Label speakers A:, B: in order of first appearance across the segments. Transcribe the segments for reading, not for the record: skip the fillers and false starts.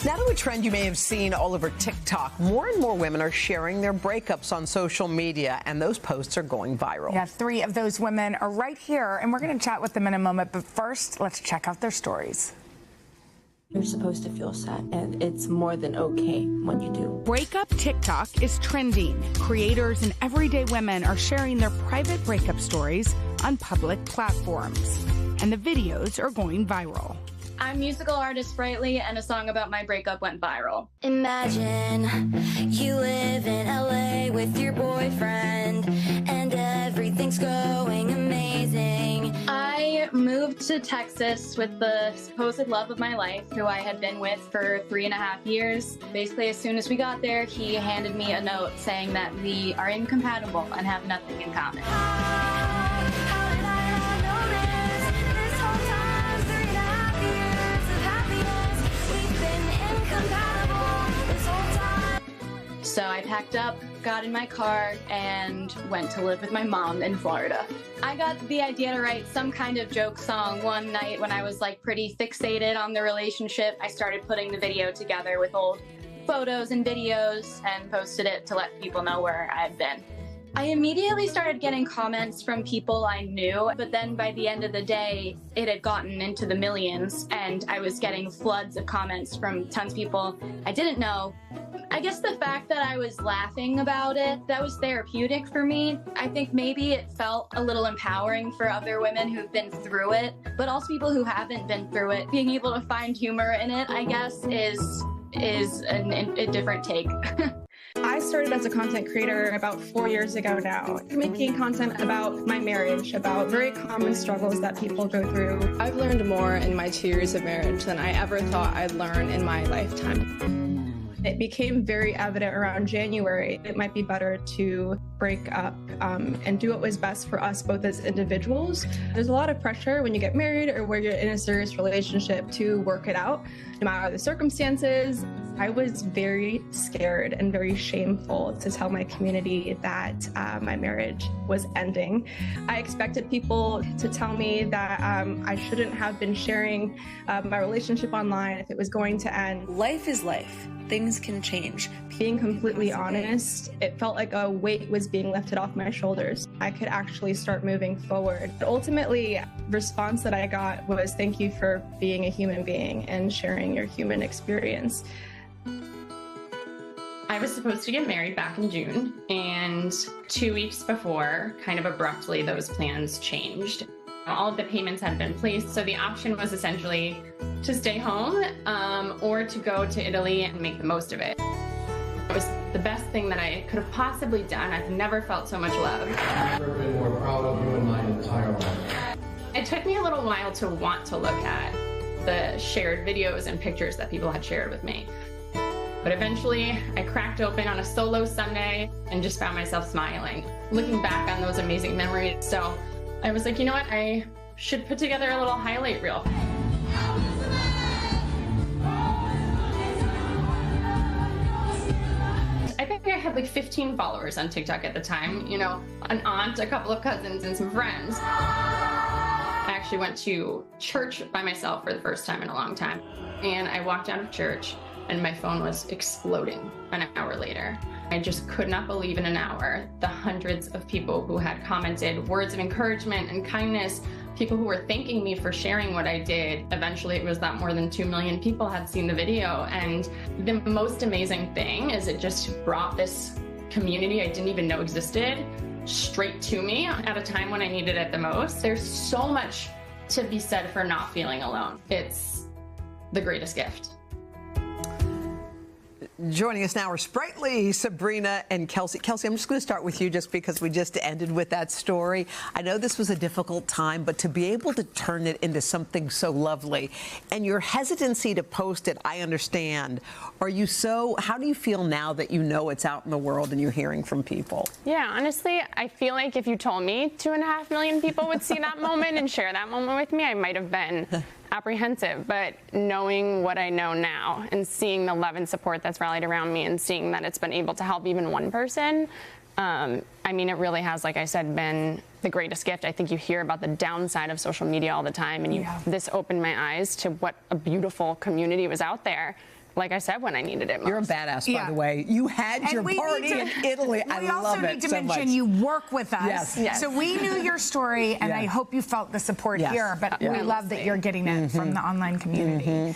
A: Now to a trend you may have seen all over TikTok. More and more women are sharing their breakups on social media, and those posts are going viral.
B: Yeah, 3 of those women are right here, and we're going to chat with them in a moment. But first, let's check out their stories.
C: You're supposed to feel sad, and it's more than okay when you do.
D: Breakup TikTok is trending. Creators and everyday women are sharing their private breakup stories on public platforms, and the videos are going viral.
E: I'm musical artist Sprightly, and a song about my breakup went viral.
F: Imagine you live in LA with your boyfriend, and everything's going amazing.
E: I moved to Texas with the supposed love of my life, who I had been with for 3.5 years. Basically, as soon as we got there, he handed me a note saying that we are incompatible and have nothing in common. So I packed up, got in my car, and went to live with my mom in Florida. I got the idea to write some kind of joke song one night when I was like pretty fixated on the relationship. I started putting the video together with old photos and videos and posted it to let people know where I had been. I immediately started getting comments from people I knew, but then by the end of the day, it had gotten into the millions, and I was getting floods of comments from tons of people I didn't know. I guess the fact that I was laughing about it, that was therapeutic for me. I think maybe it felt a little empowering for other women who've been through it, but also people who haven't been through it. Being able to find humor in it, I guess, is a different take.
G: I started as a content creator about 4 years ago now, making content about my marriage, about very common struggles that people go through.
C: I've learned more in my 2 years of marriage than I ever thought I'd learn in my lifetime.
G: It became very evident around January it might be better to break up and do what was best for us both as individuals. There's a lot of pressure when you get married or where you're in a serious relationship to work it out, no matter the circumstances. I was very scared and very shameful to tell my community that my marriage was ending. I expected people to tell me that I shouldn't have been sharing my relationship online if it was going to end.
C: Life is life. Things can change.
G: Being completely honest, it felt like a weight was being lifted off my shoulders. I could actually start moving forward. But ultimately, the response that I got was thank you for being a human being and sharing your human experience.
H: I was supposed to get married back in June, and 2 weeks before, kind of abruptly, those plans changed. All of the payments had been placed, so the option was essentially to stay home or to go to Italy and make the most of it. It was the best thing that I could have possibly done. I've never felt so much love.
I: I've never been more proud of you in my entire life.
H: It took me a little while to want to look at the shared videos and pictures that people had shared with me. But eventually, I cracked open on a solo Sunday and just found myself smiling, looking back on those amazing memories. So I was like, you know what, I should put together a little highlight reel. I think I had like 15 followers on TikTok at the time, you know, an aunt, a couple of cousins, and some friends. I actually went to church by myself for the first time in a long time. And I walked out of church and my phone was exploding an hour later. I just could not believe in an hour the hundreds of people who had commented words of encouragement and kindness, people who were thanking me for sharing what I did. Eventually it was that more than 2 million people had seen the video. And the most amazing thing is it just brought this community I didn't even know existed straight to me at a time when I needed it the most. There's so much to be said for not feeling alone. It's the greatest gift.
A: Joining us now are Sprightly, Sabrina, and Kelsey. Kelsey, I'm just going to start with you just because we just ended with that story. I know this was a difficult time, but to be able to turn it into something so lovely and your hesitancy to post it, I understand. How do you feel now that you know it's out in the world and you're hearing from people?
J: Yeah, honestly, I feel like if you told me 2.5 million people would see that moment and share that moment with me, I might have been apprehensive, but knowing what I know now and seeing the love and support that's rallied around me and seeing that it's been able to help even one person, I mean, it really has, like I said, been the greatest gift. I think you hear about the downside of social media all the time, and this opened my eyes to what a beautiful community was out there. like I said, when I needed it most.
A: You're a badass, by the way. You had your party in Italy. I love it so much.
B: We also need to mention you work with us.
A: Yes.
B: So we knew your story, and I hope you felt the support here, but we love that you're getting it from the online community.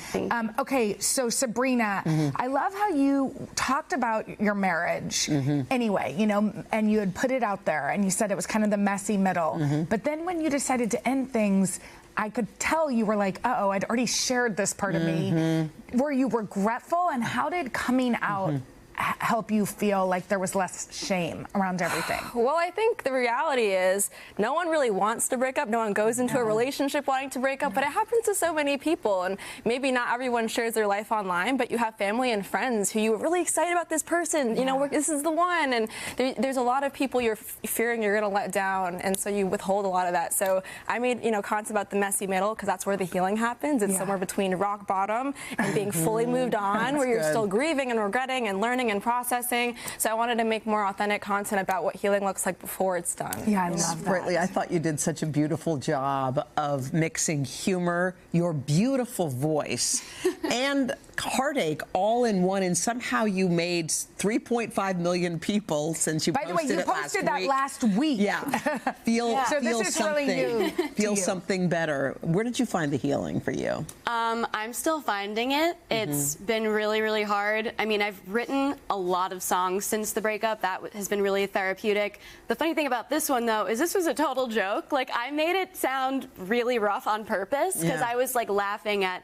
B: Okay, so Sabrina, I love how you talked about your marriage anyway, you know, and you had put it out there, and you said it was kind of the messy middle. But then when you decided to end things, I could tell you were like, uh-oh, I'd already shared this part of me. Were you regretful? And how did coming out help you feel like there was less shame around everything?
K: Well, I think the reality is no one really wants to break up. No one goes into a relationship wanting to break up, but it happens to so many people. And maybe not everyone shares their life online, but you have family and friends who you were really excited about this person. You know, this is the one. And there's a lot of people you're fearing you're going to let down. And so you withhold a lot of that. So I made, you know, content about the messy middle because that's where the healing happens. It's somewhere between rock bottom and being fully moved on, where you're still grieving and regretting and learning and processing. So I wanted to make more authentic content about what healing looks like before it's done.
B: Yeah, I love that.
A: Sprightly, I thought you did such a beautiful job of mixing humor, your beautiful voice, and heartache all in one, and somehow you made 3.5 million people since you
B: posted it last week. By the way, you posted that last week.
A: Yeah. Feel
B: so this is
A: something,
B: really new
A: feel something better. Where did you find the healing for you?
L: I'm still finding it. It's been really, really hard. I mean, I've written a lot of songs since the breakup. That has been really therapeutic. The funny thing about this one, though, is this was a total joke. Like, I made it sound really rough on purpose because I was, like, laughing at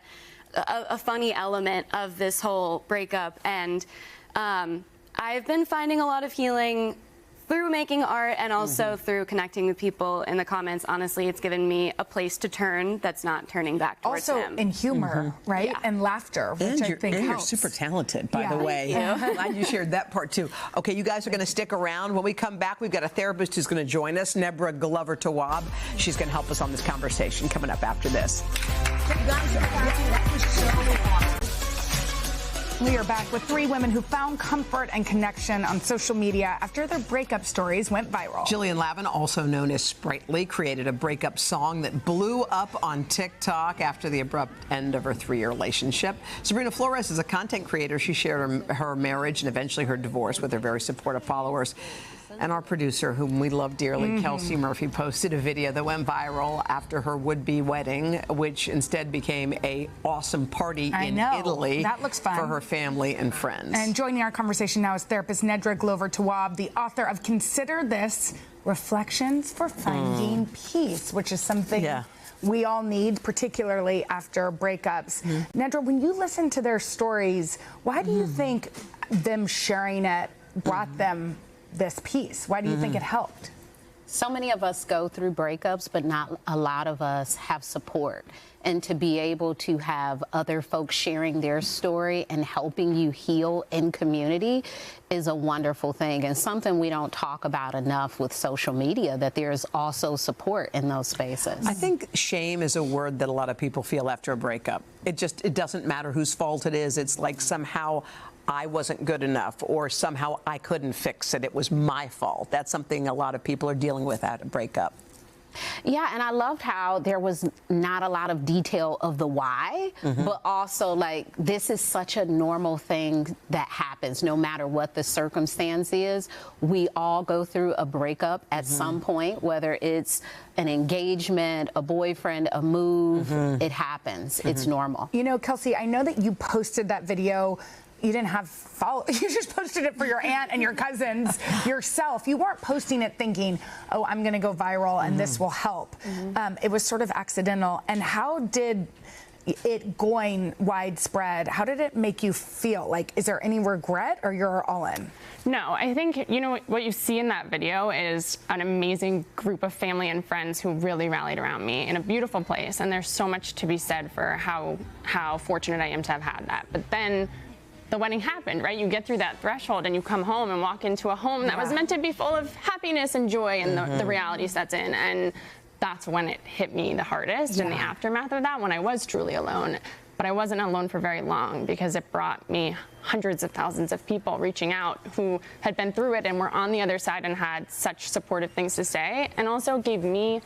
L: a funny element of this whole breakup. And I've been finding a lot of healing through making art and also through connecting with people in the comments. Honestly, it's given me a place to turn that's not turning back towards
B: also
L: him.
B: in humor, right? Yeah. And laughter, which I think
A: you're
B: helps.
A: super talented, by the way. I'm glad you shared that part, too. Okay, you guys are going to stick around. When we come back, we've got a therapist who's going to join us, Nebra Glover-Tawwab. She's going to help us on this conversation coming up after this. You guys, that was so awesome.
B: We are back with 3 women who found comfort and connection on social media after their breakup stories went viral.
A: Jillian Lavin, also known as Sprightly, created a breakup song that blew up on TikTok after the abrupt end of her 3-year relationship. Sabrina Flores is a content creator. She shared her marriage and eventually her divorce with her very supportive followers. And our producer, whom we love dearly, Kelsey Murphy, posted a video that went viral after her would-be wedding, which instead became a awesome party in Italy.
B: That looks fun.
A: For her family and friends.
B: And joining our conversation now is therapist Nebra Glover-Tawwab, the author of Consider This, Reflections for Finding Peace, which is something we all need, particularly after breakups. Nebra, when you listen to their stories, why do you think them sharing it brought them this peace? Why do you think it helped?
M: So many of us go through breakups, but not a lot of us have support. And to be able to have other folks sharing their story and helping you heal in community is a wonderful thing, and something we don't talk about enough with social media, that there's also support in those spaces.
A: I think shame is a word that a lot of people feel after a breakup. It doesn't matter whose fault it is. It's like somehow I wasn't good enough, or somehow I couldn't fix it. It was my fault. That's something a lot of people are dealing with at a breakup.
M: Yeah, and I loved how there was not a lot of detail of the why, but also, like, this is such a normal thing that happens no matter what the circumstance is. We all go through a breakup at some point, whether it's an engagement, a boyfriend, a move. It happens. It's normal.
B: You know, Kelsey, I know that you posted that video. You didn't have followers. You just posted it for your aunt and your cousins yourself. You weren't posting it thinking, oh, I'm going to go viral and this will help. It was sort of accidental. And how did it going widespread, how did it make you feel? Like, is there any regret, or you're all in?
J: No, I think, you know, what you see in that video is an amazing group of family and friends who really rallied around me in a beautiful place. And there's so much to be said for how fortunate I am to have had that. But then the wedding happened, right? You get through that threshold and you come home and walk into a home that was meant to be full of happiness and joy, and the reality sets in. And that's when it hit me the hardest, in the aftermath of that, when I was truly alone. But I wasn't alone for very long, because it brought me hundreds of thousands of people reaching out who had been through it and were on the other side and had such supportive things to say, and also gave me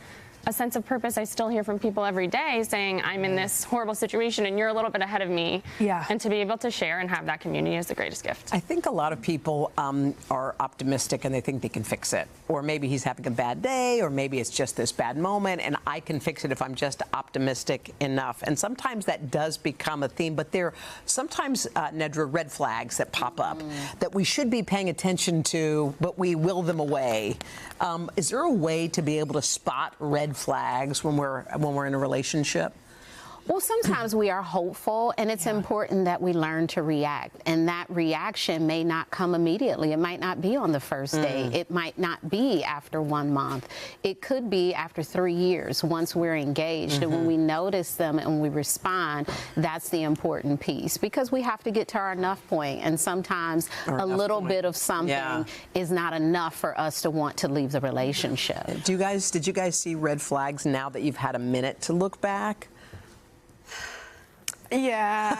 J: a sense of purpose. I still hear from people every day saying, I'm in this horrible situation and you're a little bit ahead of me.
B: Yeah.
J: And to be able to share and have that community is the greatest gift.
A: I think a lot of people are optimistic and they think they can fix it. Or maybe he's having a bad day, or maybe it's just this bad moment and I can fix it if I'm just optimistic enough. And sometimes that does become a theme, but there are sometimes, Nedra, red flags that pop up that we should be paying attention to, but we will them away. Is there a way to be able to spot red flags when we're in a relationship?
M: Well, sometimes we are hopeful, and it's important that we learn to react. And that reaction may not come immediately. It might not be on the first date. It might not be after 1 month. It could be after 3 years, once we're engaged. And when we notice them and we respond, that's the important piece. Because we have to get to our enough point. And sometimes a little bit of something is not enough for us to want to leave the relationship.
A: Did you guys see red flags now that you've had a minute to look back?
B: Yeah.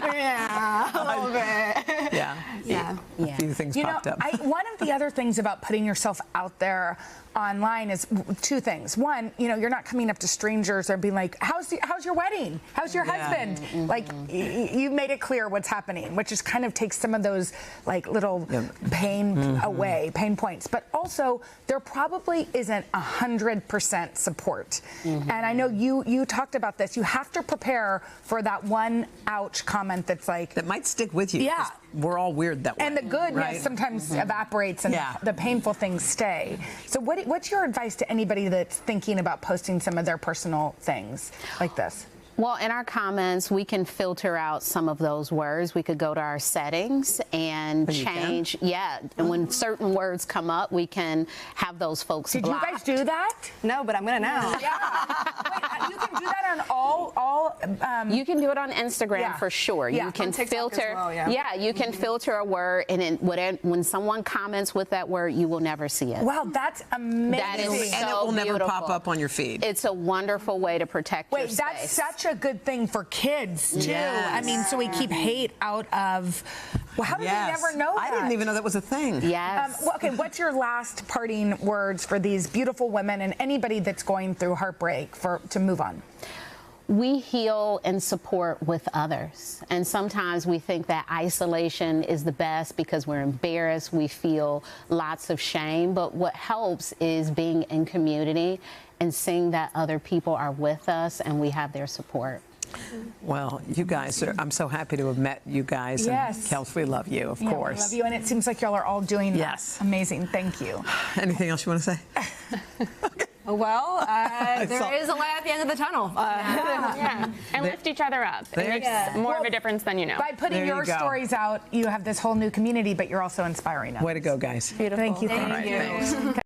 B: Yeah, a little bit.
A: Yeah. A few things popped up.
B: One of the other things about putting yourself out there online is two things. One, you're not coming up to strangers and being like, how's your wedding? How's your husband? Like, you've made it clear what's happening, which just kind of takes some of those like little pain away, pain points. But also, there probably isn't 100% support. And I know you talked about this. You have to prepare for that one ouch comment that's like...
A: That might stick with you.
B: Yeah.
A: We're all weird that way.
B: And the goodness sometimes evaporates and the painful things stay. So what's your advice to anybody that's thinking about posting some of their personal things like this?
M: Well, in our comments, we can filter out some of those words. We could go to our settings and change. Yeah, and when certain words come up, we can have those folks blocked.
B: Did you guys do that?
K: No, but I'm gonna now.
B: Wait, you can do that on all.
M: You can do it on Instagram for sure. You can filter. Well, you can filter a word, and when someone comments with that word, you will never see it.
B: Wow, that's amazing.
M: That is so
A: and it will never
M: beautiful.
A: pop up on your feed.
M: It's a wonderful way to protect your space.
B: That's such a good thing for kids too.
A: Yes.
B: I mean, so we keep hate out of. Well, how did we never know that?
A: I didn't even know that was a thing.
M: Yes.
B: Okay, what's your last parting words for these beautiful women and anybody that's going through heartbreak to move on?
M: We heal and support with others. And sometimes we think that isolation is the best because we're embarrassed, we feel lots of shame. But what helps is being in community and seeing that other people are with us and we have their support.
A: Well, you guys, I'm so happy to have met you guys.
B: Yes.
A: And Kels, we love you, of course.
B: We love you, and it seems like y'all are all doing amazing. Thank you.
A: Anything else you want to say?
K: Well, there is a light at the end of the tunnel.
J: And lift each other up. It makes more of a difference than you know.
B: By putting your stories out, you have this whole new community, but you're also inspiring us.
A: Way to go, guys.
K: Beautiful.
B: Thank you.
A: All right, thanks.